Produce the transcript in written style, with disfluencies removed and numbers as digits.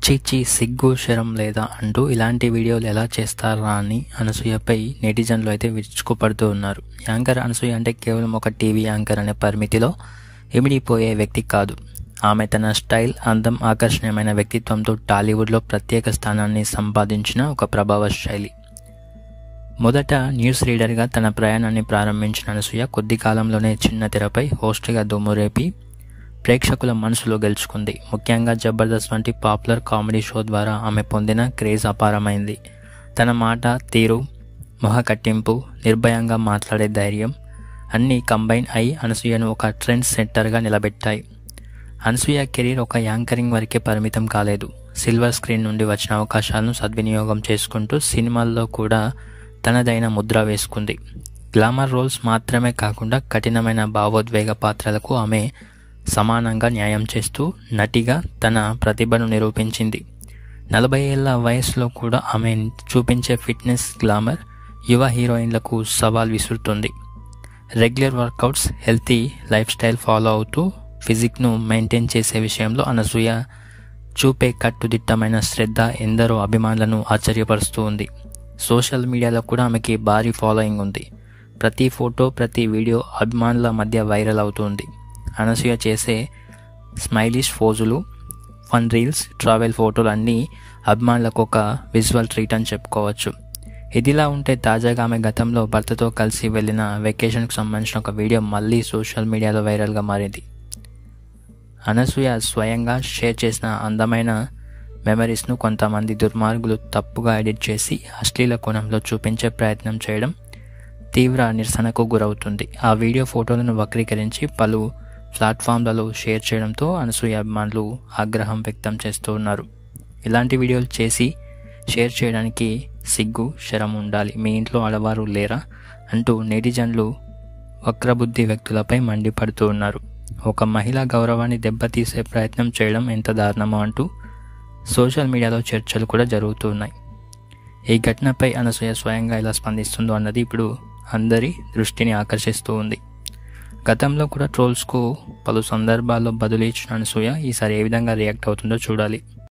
చీచీ సిగ్గు శరం లేదా అంటూ ఇలాంటి వీడియోలు ఎలా చేస్తారా అని అనసూయపై నెటిజన్లు అయితే విరుచుకుపడుతూ ఉన్నారు. యాంకర్ అనసూయ అంటే కేవలం ఒక టీవీ యాంకర్ అనే పరిమితిలో ఇమిడిపోయే వ్యక్తి కాదు. ఆమె తన స్టైల్, అందం, ఆకర్షణీయమైన వ్యక్తిత్వంతో టాలీవుడ్లో ప్రత్యేక స్థానాన్ని సంపాదించిన ఒక ప్రభావశైలి. మొదట న్యూస్ రీడర్గా తన ప్రయాణాన్ని ప్రారంభించిన అనసూయ కొద్ది కాలంలోనే చిన్న తెరపై హోస్ట్గా దుమ్మురేపి ప్రేక్షకుల మనసులో గెలుచుకుంది. ముఖ్యంగా జబర్దస్త్ వంటి పాపులర్ కామెడీ షో ద్వారా ఆమె పొందిన క్రేజ్ అపారమైంది. తన మాట తీరు, మొహ కట్టింపు, నిర్భయంగా మాట్లాడే ధైర్యం అన్నీ కంబైన్ అయి అనసూయను ఒక ట్రెండ్ సెట్టర్గా నిలబెట్టాయి. అనసూయ కెరీర్ ఒక యాంకరింగ్ వరకే పరిమితం కాలేదు. సిల్వర్ స్క్రీన్ నుండి వచ్చిన అవకాశాలను సద్వినియోగం చేసుకుంటూ సినిమాల్లో కూడా తనదైన ముద్ర వేసుకుంది. గ్లామర్ రోల్స్ మాత్రమే కాకుండా కఠినమైన భావోద్వేగ పాత్రలకు ఆమె సమానంగా న్యాయం చేస్తూ నటిగా తన ప్రతిభను నిరూపించింది. 40 ఏళ్ల వయసులో కూడా ఆమె చూపించే ఫిట్నెస్, గ్లామర్ యువ హీరోయిన్లకు సవాల్ విసురుతుంది. Regular workouts, healthy lifestyle follow అవుతూ ఫిజిక్ను మెయింటైన్ చేసే విషయంలో అనసూయ చూపే కట్టుదిట్టమైన శ్రద్ధ ఎందరో అభిమానులను ఆశ్చర్యపరుస్తూ ఉంది. సోషల్ మీడియాలో కూడా ఆమెకి భారీ ఫాలోయింగ్ ఉంది. ప్రతి ఫోటో, ప్రతి వీడియో అభిమానుల మధ్య వైరల్ అవుతుంది. అనసూయ చేసే స్మైలిష్ ఫోజులు, ఫన్ రీల్స్, ట్రావెల్ ఫోటోలు అన్నీ అభిమానులకు ఒక విజువల్ ట్రీట్ అని చెప్పుకోవచ్చు. ఇదిలా ఉంటే తాజాగా ఆమె గతంలో భర్తతో కలిసి వెళ్ళిన వెకేషన్కు సంబంధించిన ఒక వీడియో మళ్ళీ సోషల్ మీడియాలో వైరల్గా మారింది. అనసూయ స్వయంగా షేర్ చేసిన అందమైన మెమరీస్ను కొంతమంది దుర్మార్గులు తప్పుగా ఎడిట్ చేసి అశ్లీల కోణంలో చూపించే ప్రయత్నం చేయడం తీవ్ర నిరసనకు గురవుతుంది. ఆ వీడియో ఫోటోలను వక్రీకరించి పలు ప్లాట్ఫామ్లలో షేర్ చేయడంతో అనసూయ అభిమానులు ఆగ్రహం వ్యక్తం చేస్తూ ఉన్నారు. ఇలాంటి వీడియోలు చేసి షేర్ చేయడానికి సిగ్గు శరం ఉండాలి, మీ ఇంట్లో ఆడవారు లేరా అంటూ నెటిజన్లు వక్రబుద్ధి వ్యక్తులపై మండిపడుతూ ఉన్నారు. ఒక మహిళా గౌరవాన్ని దెబ్బతీసే ప్రయత్నం చేయడం ఎంత దారుణమో అంటూ సోషల్ మీడియాలో చర్చలు కూడా జరుగుతూ ఉన్నాయి. ఈ ఘటనపై అనసూయ స్వయంగా ఎలా స్పందిస్తుందో అన్నది ఇప్పుడు అందరి దృష్టిని ఆకర్షిస్తూ ఉంది. గతంలో కూడా ట్రోల్స్కు పలు సందర్భాల్లో బదులు ఇచ్చిన అనసూయ ఈసారి ఏ విధంగా రియాక్ట్ అవుతుందో చూడాలి.